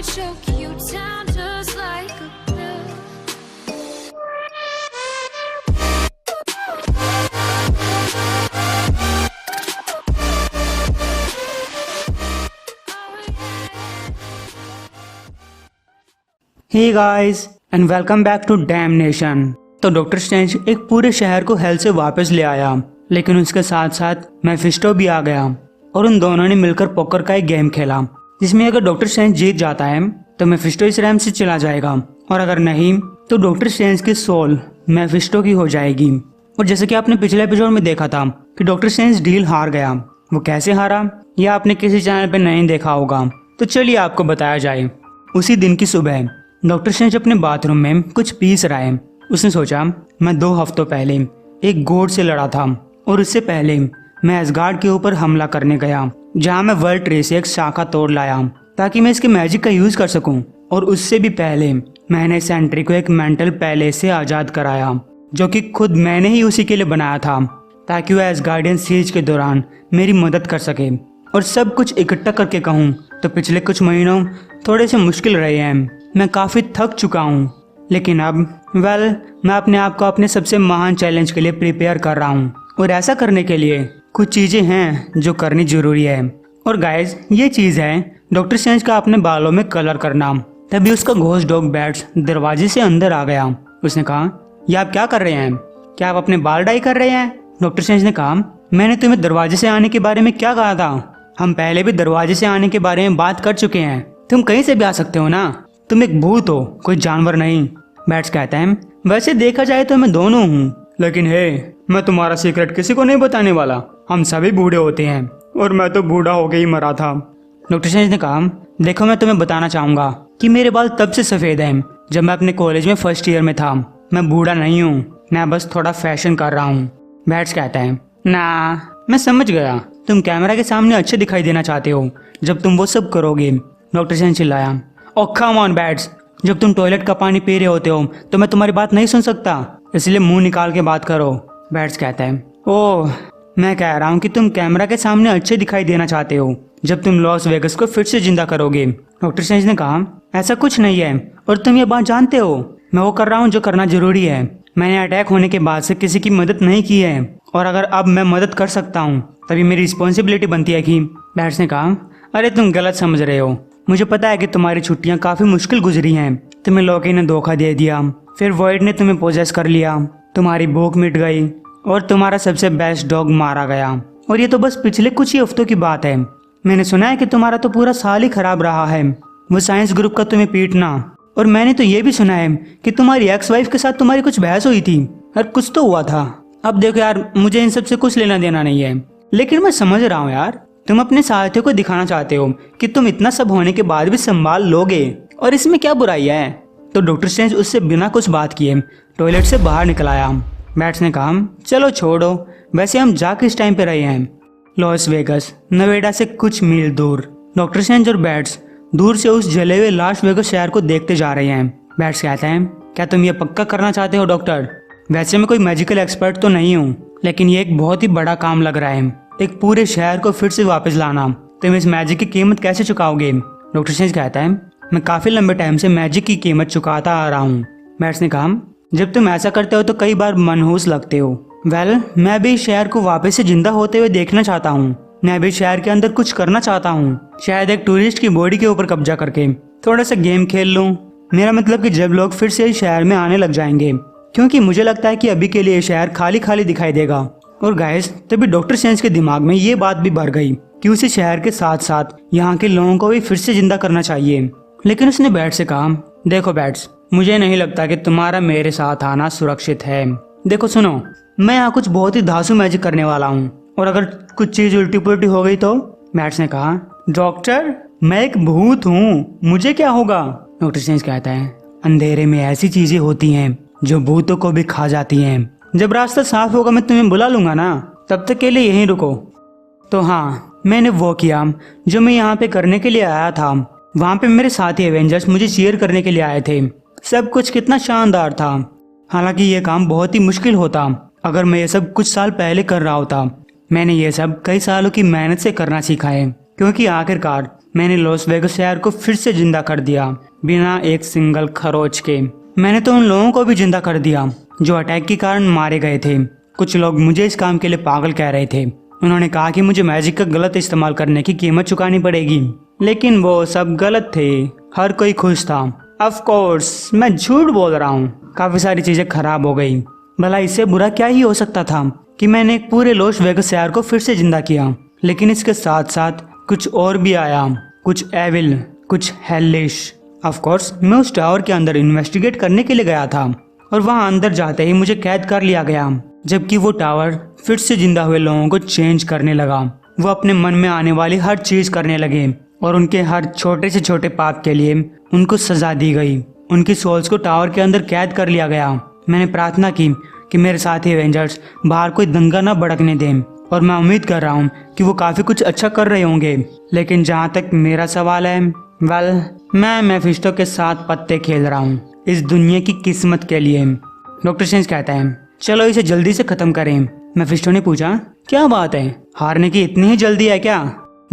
choke you down just like a pill. Hey guys and welcome back to Damnation. तो doctor Strange एक पूरे शहर को hello से वापस ले आया, लेकिन उसके साथ साथ मेफिस्टो भी आ गया और उन दोनों ने मिलकर पोकर का एक गेम खेला, जिसमें अगर डॉक्टर स्ट्रेंज जीत जाता है तो मेफिस्टो इस रैम से चला जाएगा, और अगर नहीं तो डॉक्टर स्ट्रेंज की सोल मेफिस्टो की हो जाएगी। और जैसे कि आपने पिछले एपिसोड में देखा था कि डॉक्टर स्ट्रेंज डील हार गया, वो कैसे हारा यह आपने किसी चैनल पर नहीं देखा होगा, तो चलिए आपको बताया जाए। उसी दिन की सुबह डॉक्टर स्ट्रेंज अपने बाथरूम में कुछ पीस रहा है। उसने सोचा, मैं 2 हफ्तों पहले एक गोड से लड़ा था और उससे पहले मैं एसगार्ड के ऊपर हमला करने गया, जहां मैं वर्ल्ड ट्री से एक शाखा तोड़ लाया ताकि मैं इसके मैजिक का यूज कर सकूं। और उससे भी पहले मैंने सेंट्री को एक मेंटल पैलेस से आजाद कराया, जो कि खुद मैंने ही उसी के लिए बनाया था ताकि वह एसगार्डियन सीज के दौरान मेरी मदद कर सके। और सब कुछ इकट्ठा करके कहूँ तो पिछले कुछ महीनों थोड़े से मुश्किल रहे हैं, मैं काफ़ी थक चुका हूँ, लेकिन अब मैं अपने आप को अपने सबसे महान चैलेंज के लिए प्रिपेयर कर रहा हूँ। और ऐसा करने के लिए कुछ चीज़ें हैं जो करनी जरूरी है। और गाइज, ये चीज़ है डॉक्टर स्ट्रेंज का अपने बालों में कलर करना। तभी उसका घोस्ट डॉग बैट्स दरवाजे से अंदर आ गया। उसने कहा, ये आप क्या कर रहे हैं? क्या आप अपने बाल डाई कर रहे हैं? डॉक्टर स्ट्रेंज ने कहा, मैंने तुम्हें दरवाजे से आने के बारे में क्या कहा था? हम पहले भी दरवाजे से आने के बारे में बात कर चुके हैं। तुम कहीं से भी आ सकते हो ना, तुम एक भूत हो, कोई जानवर नहीं। बैट्स कहता है, वैसे देखा जाए तो मैं दोनों हूँ, लेकिन हे, मैं तुम्हारा सीक्रेट किसी को नहीं बताने वाला। हम सभी बूढ़े होते हैं और मैं तो बूढ़ा होके ही मरा था। डॉक्टर स्ट्रेंज ने कहा, देखो मैं तुम्हें बताना चाहूंगा कि मेरे बाल तब से सफेद हैं जब मैं अपने कॉलेज में फर्स्ट ईयर में था। मैं बूढ़ा नहीं हूँ, मैं बस थोड़ा फैशन कर रहा हूँ। बैट्स कहता है, ना मैं समझ गया, तुम कैमरा के सामने अच्छे दिखाई देना चाहते हो जब तुम वो सब करोगे। डॉक्टर स्ट्रेंज चिल्लाया, ओ कम ऑन बैट्स, जब तुम टॉयलेट का पानी पी रहे होते हो तो मैं तुम्हारी बात नहीं सुन सकता, इसलिए मुंह निकाल के बात करो। बैट्स कहता है, ओह, मैं कह रहा हूँ कि तुम कैमरा के सामने अच्छे दिखाई देना चाहते हो जब तुम लॉस वेगस को फिर से जिंदा करोगे। डॉक्टर स्ट्रेंज ने कहा, ऐसा कुछ नहीं है और तुम ये बात जानते हो। मैं वो कर रहा हूँ जो करना जरूरी है। मैंने अटैक होने के बाद से किसी की मदद नहीं की है, और अगर अब मैं मदद कर सकता हूँ तभी मेरी रिस्पॉन्सिबिलिटी बनती है कि। बैट्स ने कहा, अरे तुम गलत समझ रहे हो। मुझे पता है कि तुम्हारी छुट्टियां काफी मुश्किल गुजरी हैं। तुम्हें लॉकी ने धोखा दे दिया, फिर वॉइड ने तुम्हें पोजेस कर लिया, तुम्हारी भूख मिट गई और तुम्हारा सबसे बेस्ट डॉग मारा गया। और ये तो बस पिछले कुछ ही हफ्तों की बात है। मैंने सुना है कि तुम्हारा तो पूरा साल ही खराब रहा है, वो साइंस ग्रुप का तुम्हें पीटना। और मैंने तो ये भी सुना है कि तुम्हारी एक्स वाइफ के साथ तुम्हारी कुछ बहस हुई थी, और कुछ तो हुआ था। अब देखो यार, मुझे इन सब से कुछ लेना देना नहीं है, लेकिन मैं समझ रहा हूँ यार, तुम अपने साथियों को दिखाना चाहते हो कि तुम इतना सब होने के बाद भी संभाल लोगे, और इसमें क्या बुराई है। तो डॉक्टर स्ट्रेंज उससे बिना कुछ बात किए टॉयलेट से बाहर निकल आया। बैट्स ने कहा, चलो छोड़ो, वैसे हम जा किस टाइम पे रहे हैं? लॉस वेगस, नवेडा से कुछ मील दूर। डॉक्टर स्ट्रेंज और बैट्स दूर से उस जले हुए लास वेगस शहर को देखते जा रहे हैं। बैट्स कहते हैं, क्या तुम ये पक्का करना चाहते हो डॉक्टर? वैसे मैं कोई मैजिकल एक्सपर्ट तो नहीं हूँ, लेकिन ये एक बहुत ही बड़ा काम लग रहा है, एक पूरे शहर को फिर से वापस लाना। तुम इस मैजिक की कीमत कैसे चुकाओगे? डॉक्टर स्ट्रेंज कहता है, मैं काफी लंबे टाइम से मैजिक की कीमत चुकाता आ रहा हूँ। बैट्स ने कहा, जब तुम ऐसा करते हो तो कई बार मनहूस लगते हो। मैं भी शहर को वापस से जिंदा होते हुए देखना चाहता हूँ। मैं भी शहर के अंदर कुछ करना चाहता हूँ, शायद एक टूरिस्ट की बॉडी के ऊपर कब्जा करके थोड़ा सा गेम खेल लूँ। मेरा मतलब कि जब लोग फिर से इस शहर में आने लग जाएंगे, क्योंकि मुझे लगता है कि अभी के लिए शहर खाली खाली दिखाई देगा। और गाइस, तभी डॉक्टर स्ट्रेंज के दिमाग में ये बात भी भर गई कि उसे शहर के साथ साथ यहाँ के लोगों को भी फिर से जिंदा करना चाहिए। लेकिन उसने बैट्स से कहा, देखो बैट्स, मुझे नहीं लगता कि तुम्हारा मेरे साथ आना सुरक्षित है। देखो सुनो, मैं यहाँ कुछ बहुत ही धांसू मैजिक करने वाला हूँ, और अगर कुछ चीज उल्टी पुल्टी हो गई तो? बैट्स ने कहा, डॉक्टर, मैं एक भूत हूँ, मुझे क्या होगा? डॉक्टर स्ट्रेंज कहता है, अंधेरे में ऐसी चीजें होती हैं जो भूतों को भी खा जाती हैं। जब रास्ता साफ होगा मैं तुम्हें बुला लूंगा ना, तब तक के लिए यहीं रुको। तो हाँ, मैंने वो किया जो मैं यहाँ पे करने के लिए आया था। वहाँ पे मेरे साथी एवेंजर्स मुझे चीयर करने के लिए आए थे। सब कुछ कितना शानदार था। हालांकि ये काम बहुत ही मुश्किल होता अगर मैं ये सब कुछ साल पहले कर रहा होता। मैंने ये सब कई सालों की मेहनत से करना सीखा है, क्योंकि आखिरकार मैंने लॉस वेगस शहर को फिर से जिंदा कर दिया बिना एक सिंगल खरोच के। मैंने तो उन लोगों को भी जिंदा कर दिया जो अटैक के कारण मारे गए थे। कुछ लोग मुझे इस काम के लिए पागल कह रहे थे। उन्होंने कहा कि मुझे मैजिक का गलत इस्तेमाल करने की कीमत चुकानी पड़ेगी, लेकिन वो सब गलत थे। हर कोई खुश था। ऑफ कोर्स मैं झूठ बोल रहा हूँ। काफी सारी चीजें खराब हो गई। भला इससे बुरा क्या ही हो सकता था कि मैंने एक पूरे लॉस वेगस शहर को फिर से जिंदा किया। लेकिन इसके साथ साथ कुछ और भी आया, कुछ एविल, कुछ हेलिश। ऑफ कोर्स मैं उस टावर के अंदर इन्वेस्टिगेट करने के लिए गया था और वहां अंदर जाते ही मुझे कैद कर लिया गया, जबकि वो टावर फिर से जिंदा हुए लोगों को चेंज करने लगा। वो अपने मन में आने वाली हर चीज करने लगे और उनके हर छोटे से छोटे पाप के लिए उनको सजा दी गई। उनकी सोल्स को टावर के अंदर कैद कर लिया गया। मैंने प्रार्थना की कि मेरे साथी एवेंजर्स बाहर कोई दंगा न भड़कने दें और मैं उम्मीद कर रहा हूँ कि वो काफी कुछ अच्छा कर रहे होंगे। लेकिन जहाँ तक मेरा सवाल है, वेल, मैं मेफिस्टो के साथ पत्ते खेल रहा हूँ इस दुनिया की किस्मत के लिए। डॉक्टर स्ट्रेंज कहता है, चलो इसे जल्दी से खत्म करें। मेफिस्टो ने पूछा, क्या बात है, हारने की इतनी ही जल्दी है क्या?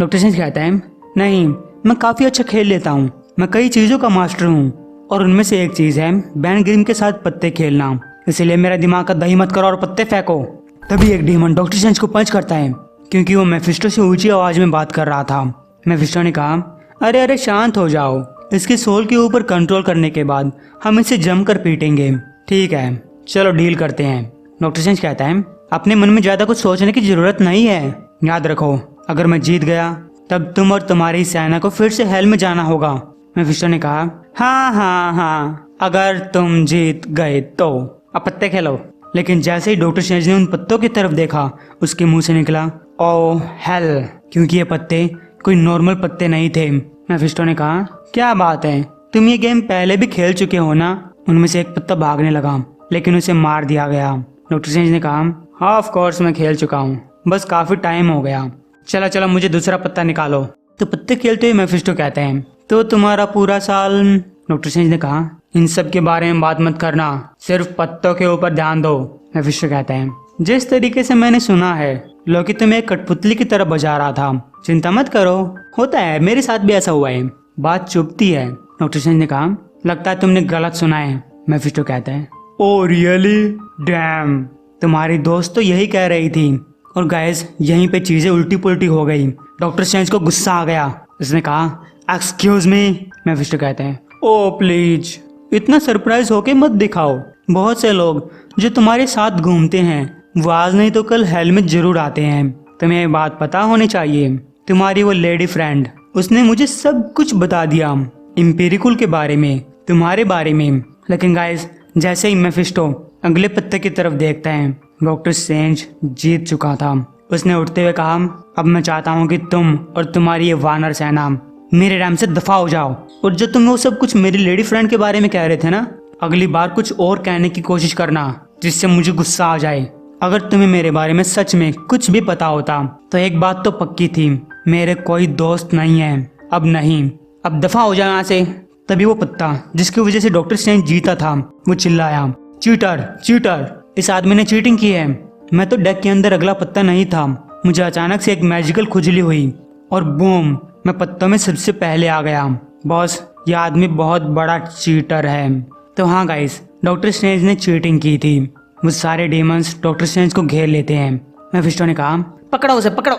डॉक्टर स्ट्रेंज कहता है, नहीं, मैं काफी अच्छा खेल लेता हूँ। मैं कई चीजों का मास्टर हूँ और उनमें से एक चीज है बैन ग्रिम के साथ पत्ते खेलना। इसलिए मेरा दिमाग का दही मत करो और पत्ते फेंको। तभी एक डीमन डॉक्टर स्ट्रेंज को पंच करता है क्योंकि वो मेफिस्टो से ऊंची आवाज में बात कर रहा था। मेफिस्टो ने कहा, अरे अरे शांत हो जाओ। इसकी सोल के ऊपर कंट्रोल करने के बाद हम इसे जमकर पीटेंगे। ठीक है, चलो डील करते हैं। डॉक्टर स्ट्रेंज कहता है, अपने मन में ज्यादा कुछ सोचने की जरूरत नहीं है। याद रखो, अगर मैं जीत गया तब तुम और तुम्हारी सेना को फिर से हेल में जाना होगा। मेफिस्टो ने कहा, हाँ, अगर तुम जीत गए तो अब पत्ते खेलो। लेकिन जैसे ही डॉक्टर स्ट्रेंज ने उन पत्तों की तरफ देखा, उसके मुंह से निकला, ओ हेल, क्योंकि ये पत्ते कोई नॉर्मल पत्ते नहीं थे। मेफिस्टो ने कहा, क्या बात है, तुम ये गेम पहले भी खेल चुके हो ना? उनमें से एक पत्ता भागने लगा लेकिन उसे मार दिया गया। डॉक्टर स्ट्रेंज ने कहा, हाँ ऑफ कोर्स मैं खेल चुका हूँ, बस काफी टाइम हो गया। चलो मुझे दूसरा पत्ता निकालो। तो पत्ते खेलते हुए मेफिस्टो कहते हैं, तो तुम्हारा पूरा साल? डॉक्टर स्ट्रेंज ने कहा, इन सब के बारे में बात मत करना, सिर्फ पत्तों के ऊपर ध्यान दो। मेफिस्टो कहते हैं, जिस तरीके से मैंने सुना है लोकी तुम्हें एक कठपुतली की तरह बजा रहा था। चिंता मत करो, होता है, मेरे साथ भी ऐसा हुआ है। बात चुभती है। डॉक्टर स्ट्रेंज ने कहा, लगता है तुमने गलत सुना है। मेफिस्टो कहता है, ओ रियली, डैम, तुम्हारी दोस्त तो यही कह रही थी। और गाइस यहीं पे चीजें उल्टी पुल्टी हो गई। डॉक्टर स्ट्रेंज को गुस्सा आ गया। उसने कहा, एक्सक्यूज मी। मेफिस्टो कहते हैं, ओ प्लीज, इतना सरप्राइज होके मत दिखाओ। बहुत से लोग जो तुम्हारे साथ घूमते हैं वो आज नहीं तो कल हेल में जरूर आते हैं। तुम्हें ये बात पता होनी चाहिए। तुम्हारी वो लेडी फ्रेंड, उसने मुझे सब कुछ बता दिया, इम्पेरिकुल के बारे में, तुम्हारे बारे में। लेकिन गाइस जैसे ही मेफिस्टो अगले पत्ते की तरफ देखता है, डॉक्टर स्ट्रेंज जीत चुका था। उसने उठते हुए कहा, अब मैं चाहता हूँ कि तुम और तुम्हारी ये वानर सेना मेरे रैम से दफा हो जाओ। और जो तुम वो सब कुछ मेरी लेडी फ्रेंड के बारे में कह रहे थे ना, अगली बार कुछ और कहने की कोशिश करना जिससे मुझे गुस्सा आ जाए। अगर तुम्हें मेरे बारे में सच में कुछ भी पता होता तो एक बात तो पक्की थी, मेरे कोई दोस्त नहीं है। अब नहीं, अब दफा हो जाओ यहाँ से। तभी वो पत्ता जिसकी वजह से डॉक्टर स्ट्रेंज जीता था वो चिल्लाया, चीटर, चीटर, इस आदमी ने चीटिंग की है। मैं तो डेक के अंदर अगला पत्ता नहीं था। मुझे अचानक से एक मैजिकल खुजली हुई और बूम, मैं पत्तों में सबसे पहले आ गया। बॉस, ये आदमी बहुत बड़ा चीटर है। तो हाँ गाइस, डॉक्टर स्ट्रेंज ने चीटिंग की थी। वो सारे डीमंस डॉक्टर स्ट्रेंज को घेर लेते हैं। मेफिस्टो ने कहा, पकड़ो उसे, पकड़ो।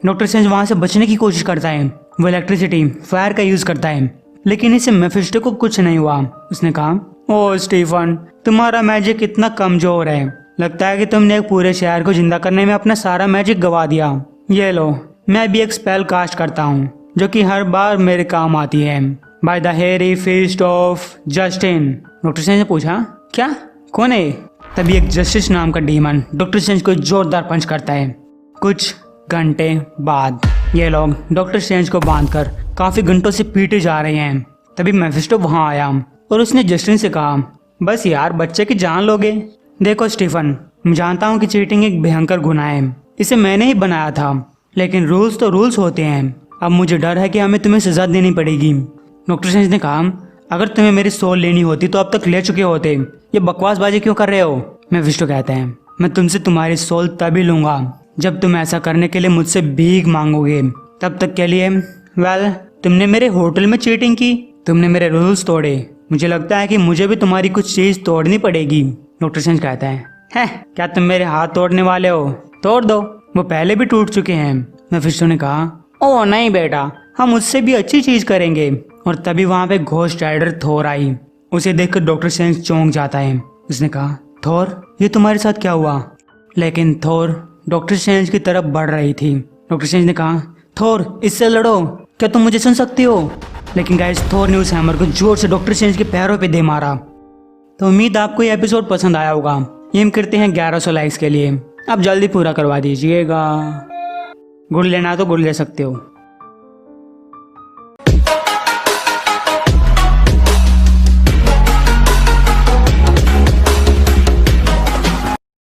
डॉक्टर स्ट्रेंज वहां से बचने की कोशिश करता है। वो इलेक्ट्रिसिटी, फायर का यूज करता है, लेकिन इससे मेफिस्टो को कुछ नहीं हुआ। उसने कहा, ओ स्टीफन, तुम्हारा मैजिक इतना कमजोर है। लगता है कि तुमने एक पूरे शहर को जिंदा करने में अपना सारा मैजिक गवा दिया। ये लो, मैं भी एक स्पेल कास्ट करता हूँ जो कि हर बार मेरे काम आती है। बाय द हेरी feast of Justin. Doctor strange ने पूछा, क्या, कौन है? तभी एक जस्टिस नाम का डीमन डॉक्टर स्ट्रेंज को जोरदार पंच करता है। कुछ घंटे बाद ये लोग डॉक्टर स्ट्रेंज को बांधकर काफी घंटों से पीटे जा रहे हैं। तभी मेफिस्टो वहां आया और उसने जस्टिन से कहा, बस यार, बच्चे की जान लोगे? देखो स्टीफन, मैं जानता हूँ कि चीटिंग एक भयंकर गुनाह है, इसे मैंने ही बनाया था, लेकिन रूल्स तो रूल्स होते हैं। अब मुझे डर है कि हमें तुम्हें सजा देनी पड़ेगी। डॉक्टर स्ट्रेंज ने कहा, अगर तुम्हें मेरी सोल लेनी होती तो अब तक ले चुके होते। ये बकवासबाजी क्यों कर रहे हो? मेफिस्टो कहते हैं, मैं तुमसे तुम्हारी सोल तभी लूंगा जब तुम ऐसा करने के लिए मुझसे भीख मांगोगे। तब तक के लिए वेल, तुमने मेरे होटल में चीटिंग की, तुमने मेरे रूल्स तोड़े, मुझे लगता है कि मुझे भी तुम्हारी कुछ चीज तोड़नी पड़ेगी। डॉक्टर स्ट्रेंज कहता है क्या तुम मेरे हाथ तोड़ने वाले हो? तोड़ दो, वो पहले भी टूट चुके हैं। मेफिस्टो ने कहा ओह नहीं बेटा, हम उससे भी अच्छी चीज करेंगे। और तभी वहां पे घोस्ट राइडर थोर आई। उसे देखकर डॉक्टर स्ट्रेंज चौंक जाता है। उसने कहा थोर, ये तुम्हारे साथ क्या हुआ? लेकिन थोर डॉक्टर स्ट्रेंज की तरफ बढ़ रही थी। डॉक्टर स्ट्रेंज ने कहा थोर इससे लड़ो, क्या तुम मुझे सुन सकती हो? लेकिन गाइस थोर ने उस हैमर को जोर से डॉक्टर स्ट्रेंज के पैरों पे दे मारा। तो उम्मीद आपको ये एपिसोड पसंद आया होगा। ये हम करते हैं 1100 लाइक्स के लिए, आप जल्दी पूरा करवा दीजिएगा। गुड़ लेना तो गुड़ ले सकते हो।